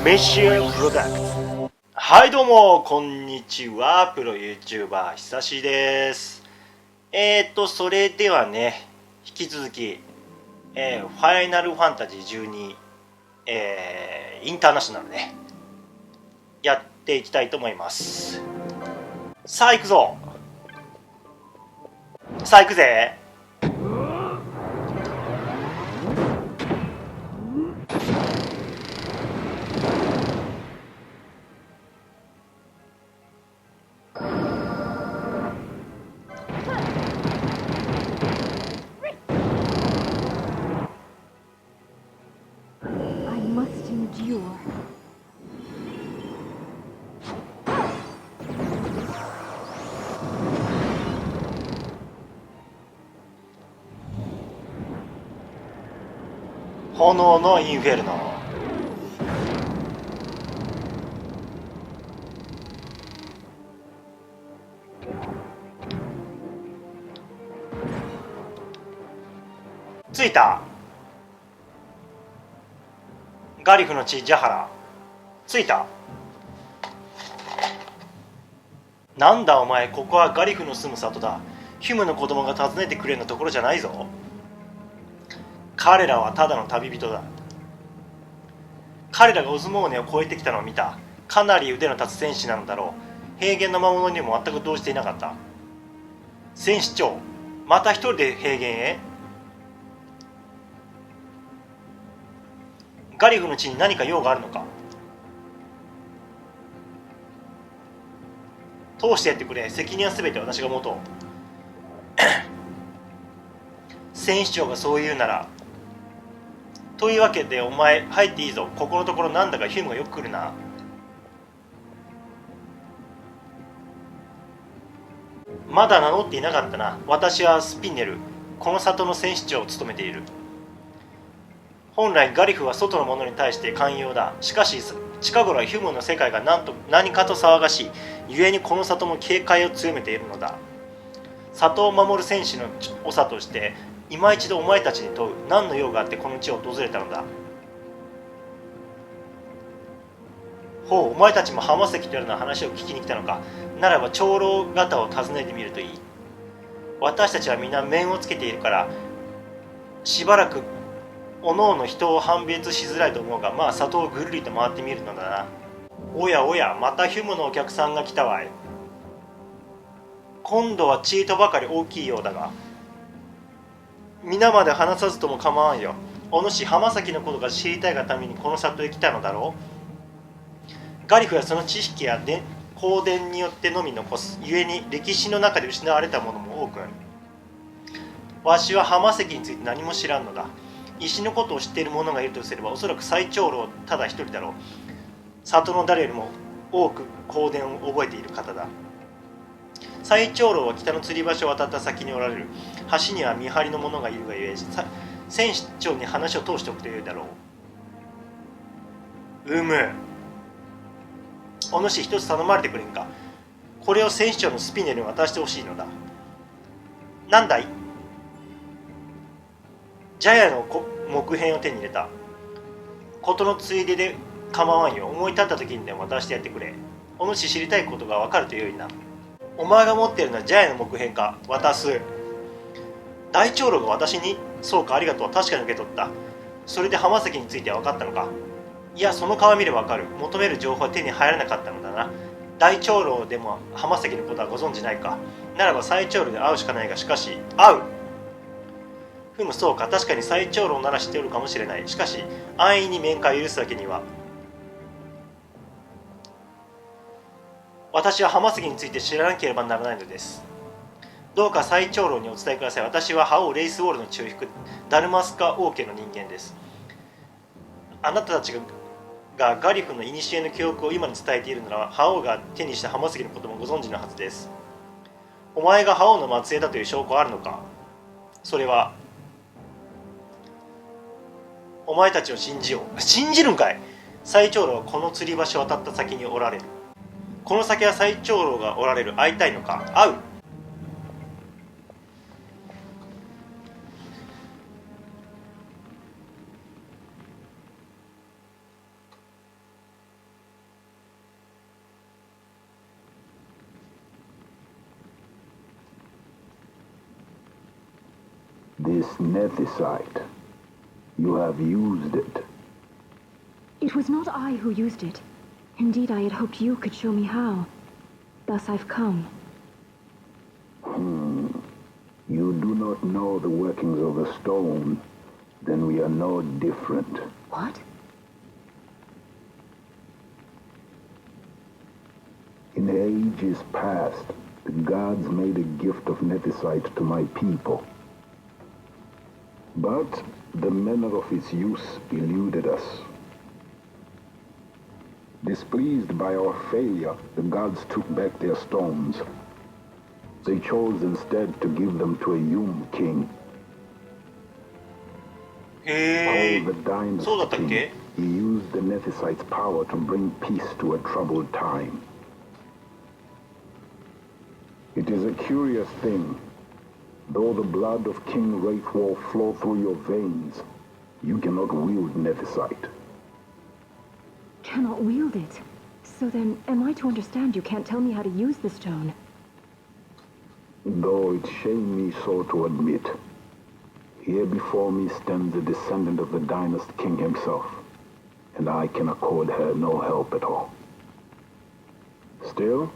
メッシュプロダクツ。はいどうもこんにちは、プロ YouTuber 久しです。それではね、引き続き、ファイナルファンタジー12、インターナショナルね、やっていきたいと思います。さあ行くぞ、さあ行くぜ。炎のインフェルノ。着いた。ガリフの地ジャハラ。着いた。なんだお前、ここはガリフの住む里だ。ヒュムの子供が訪ねてくれるのところじゃないぞ。彼らはただの旅人だ。彼らがオズモーネを越えてきたのを見た。かなり腕の立つ戦士なのだろう。平原の魔物にも全く動じていなかった。戦士長、また一人で平原へ。ガリフの地に何か用があるのか。通してやってくれ。責任は全て私が持とう。戦士長がそう言うなら。というわけでお前入っていいぞ。ここのところなんだかヒュームがよく来るな。まだ名乗っていなかったな。私はスピンネル、この里の戦士長を務めている。本来ガリフは外の者に対して寛容だ。しかし近頃はヒュームの世界が何かと騒がしい。故にこの里も警戒を強めているのだ。里を守る戦士の長として今一度お前たちに問う。何の用があってこの地を訪れたのだ。ほう、お前たちも浜関とやらの話を聞きに来たのか。ならば長老方を訪ねてみるといい。私たちは皆面をつけているからしばらくおのおの人を判別しづらいと思うが、まあ里をぐるりと回ってみるのだな。おやおや、またヒュムのお客さんが来たわい。今度はチートばかり大きいようだが、皆まで話さずとも構わんよ。お主浜崎のことが知りたいがためにこの里へ来たのだろう。ガリフはその知識や香典によってのみ残す。故に歴史の中で失われたものも多くある。わしは浜関について何も知らんのだ。石のことを知っている者がいるとすればおそらく最長老ただ一人だろう。里の誰よりも多く香典を覚えている方だ。最長老は北の吊り橋を渡った先におられる。橋には見張りの者がいるがゆえ、戦士長に話を通しておくとよいだろう。お主一つ頼まれてくれんか。これを戦士長のスピネルに渡してほしいのだ。なんだい。ジャヤの木片を手に入れた。事のついでで構わんよ。思い立った時にでも渡してやってくれ。お主知りたいことが分かるとよいな。お前が持っているのはジャヤの木片か。渡す。大長老が私に。そうか、ありがとう。確かに受け取った。それで浜崎については分かったのか。いや、その顔見れば分かる。求める情報は手に入らなかったのだな。大長老でも浜崎のことはご存じないか。ならば最長老で会うしかないが、しかし会う。ふむ、そうか。確かに最長老なら知っておるかもしれない。しかし安易に面会を許すわけには。私は浜崎について知らなければならないのです。どうか最長老にお伝えください。私は覇王レイスウォールの中腹ダルマスカ王家の人間です。あなたたちがガリフの古の記憶を今に伝えているなら、覇王が手にした浜崎のこともご存知のはずです。お前が覇王の末裔だという証拠はあるのか。それはお前たちを信じよう。信じるんかい。最長老はこの吊り橋を渡った先におられる。この先は最長老がおられる。会いたいのか。会う。nethicite. You have used it. It was not I who used it. Indeed, I had hoped you could show me how. Thus I've come. You do not know the workings of the stone. Then we are no different. What? In ages past, the gods made a gift of nethicite to my people. But the manner of its use eluded us. Displeased by our failure, the gods took back their stones. They chose instead to give them to a Yum king. Paul the Dynast King, he used the nethicite's power to bring peace to a troubled time. It is a curious thing. Though the blood of King Wraithwolf flow through your veins, you cannot wield nethicite. Cannot wield it? So then, am I to understand you can't tell me how to use the stone? Though it shame me so to admit, here before me stands a descendant of the Dynast King himself, and I can accord her no help at all. Still,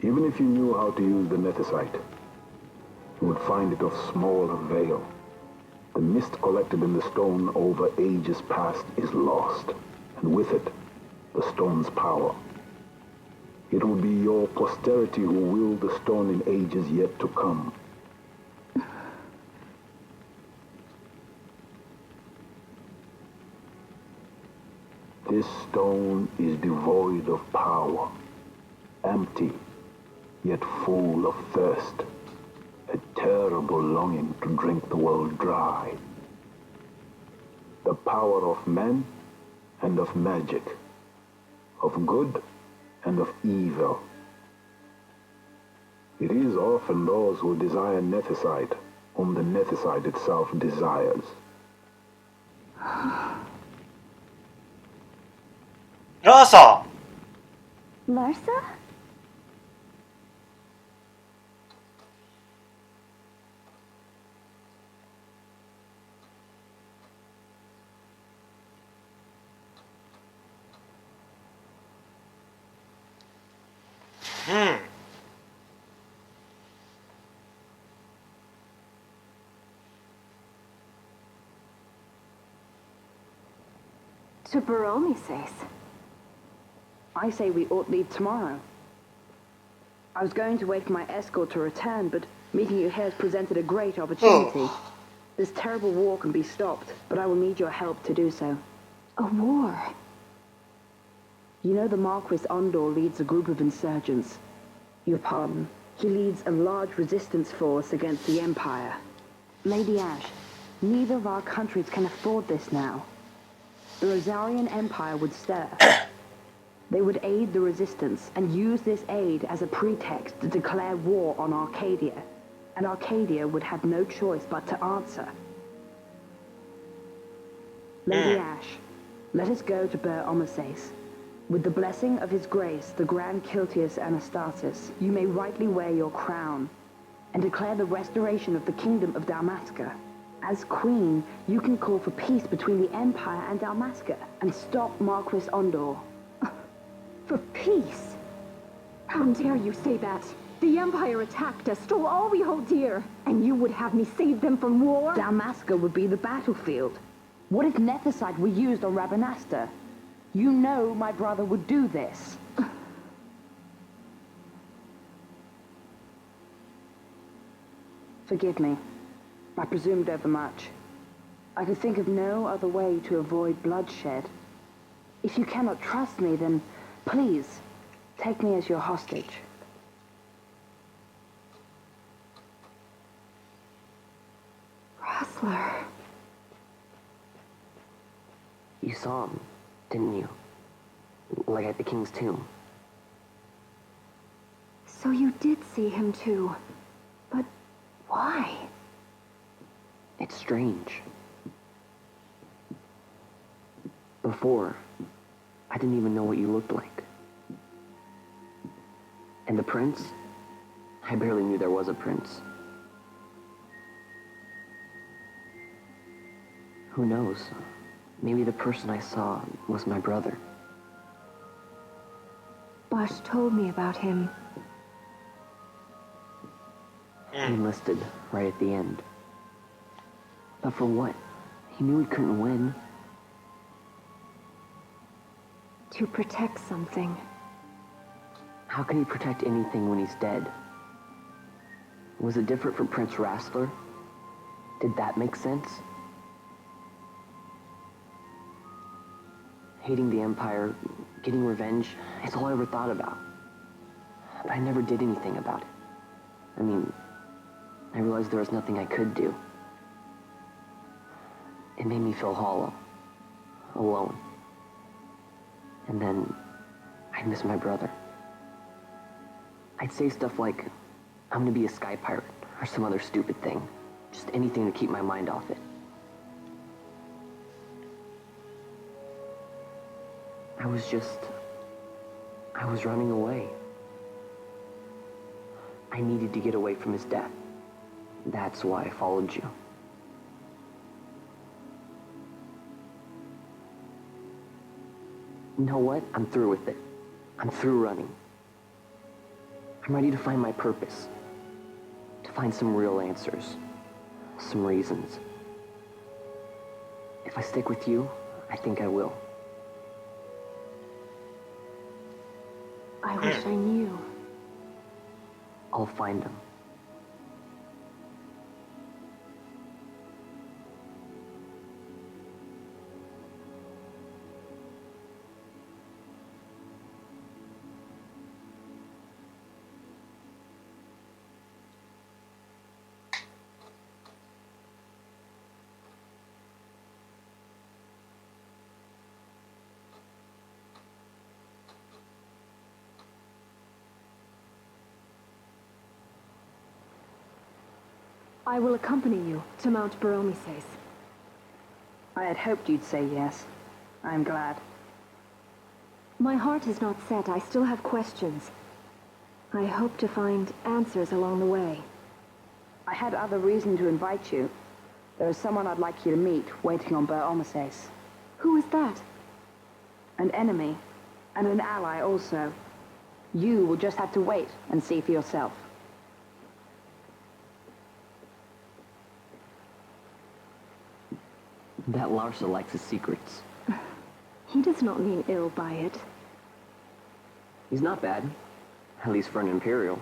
even if you knew how to use the nethicite, you would find it of small avail. The mist collected in the stone over ages past is lost, and with it, the stone's power. It will be your posterity who wield the stone in ages yet to come. This stone is devoid of power, empty, yet full of thirst, a terrible longing to drink the world dry. The power of men and of magic, of good and of evil. It is often those who desire nethicite whom the nethicite itself desires. Larsa! Larsa? To Baromi says. I say we ought leave tomorrow. I was going to wait for my escort to return, but meeting you here has presented a great opportunity. This terrible war can be stopped, but I will need your help to do so. A war? You know the Marquis Ondor leads a group of insurgents. Your pardon. He leads a large resistance force against the Empire. Lady Ash, neither of our countries can afford this now. The Rosarian Empire would stir. They would aid the resistance and use this aid as a pretext to declare war on Arcadia. And Arcadia would have no choice but to answer. Lady Ash, let us go to Ber Omases. With the blessing of his grace, the Grand Kiltius Anastasis, you may rightly wear your crown and declare the restoration of the kingdom of Dalmasca. As queen, you can call for peace between the Empire and Dalmasca and stop Marquis Ondor. For peace? How dare you say that? The Empire attacked us, stole all we hold dear, and you would have me save them from war? Dalmasca would be the battlefield. What if nethicite were used on Rabanasta? You know my brother would do this. Forgive me. I presumed overmuch. I could think of no other way to avoid bloodshed. If you cannot trust me, then please, take me as your hostage. Rustler. You saw him, didn't you? Like at the king's tomb. So you did see him too. But why? It's strange. Before, I didn't even know what you looked like. And the prince? I barely knew there was a prince. Who knows? Maybe the person I saw was my brother. Bosch told me about him. He enlisted right at the end. But for what? He knew he couldn't win. To protect something. How can he protect anything when he's dead? Was it different from Prince Rassler? Did that make sense? Hating the Empire, getting revenge, it's all I ever thought about. But I never did anything about it. I mean, I realized there was nothing I could do. It made me feel hollow, alone. And then I'd miss my brother. I'd say stuff like, I'm gonna be a sky pirate, or some other stupid thing. Just anything to keep my mind off it. I was running away. I needed to get away from his death. That's why I followed you. You know what? I'm through with it. I'm through running. I'm ready to find my purpose. To find some real answers. Some reasons. If I stick with you, I think I will. I wish I knew. I'll find him. I will accompany you to Mount Baromises. I had hoped you'd say yes. I'm glad. My heart is not set. I still have questions. I hope to find answers along the way. I had other reason to invite you. There is someone I'd like you to meet waiting on Baromises. Who is that? An enemy, and an ally also. You will just have to wait and see for yourself. That Larsa likes his secrets. He does not mean ill by it. He's not bad. At least for an Imperial.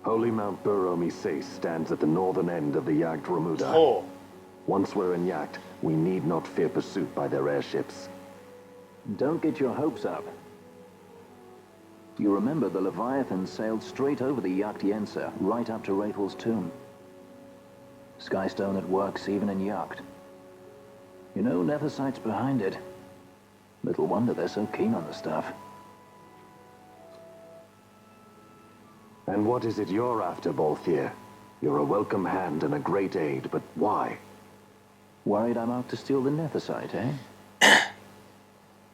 Holy Mount Baromises stands at the northern end of the Jagd Ramuda. Oh. Once we're in Jagd, we need not fear pursuit by their airships. Don't get your hopes up. You remember the Leviathan sailed straight over the Jagd Yensa, right up to Wraithel's tomb. Skystone that works even in Jagd. You know, Nethersight's behind it. Little wonder they're so keen on the stuff. And what is it you're after, Balthier? You're a welcome hand and a great aid, but why? Worried I'm out to steal the Nethersight, eh?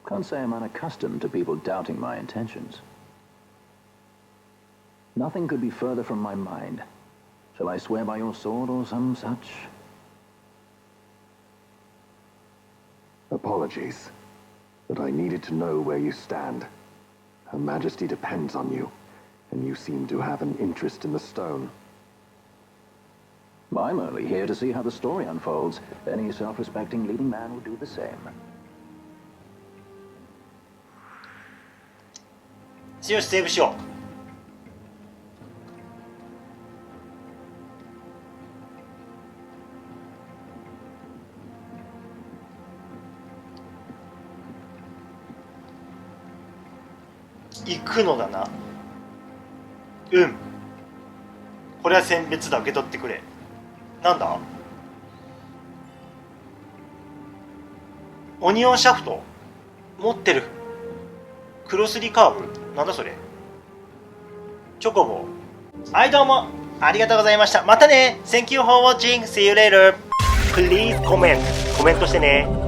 Can't say I'm unaccustomed to people doubting my intentions. Nothing could be further from my mind. Shall I swear by your sword or some such? Apologies, but I needed to know where you stand. Her Majesty depends on you, and you seem to have an interest in the stone. I'm only here to see how the story unfolds. Any self-respecting leading man will do the same. よし、セーブしよう。行くのだな。うん。これは選別だ。受け取ってくれ。なんだ？オニオンシャフト持ってる。クロスリカーブなんだそれ。チョコボ。はいどうもありがとうございました。またね。 Thank you for watching. See you later. Please comment コメントしてね。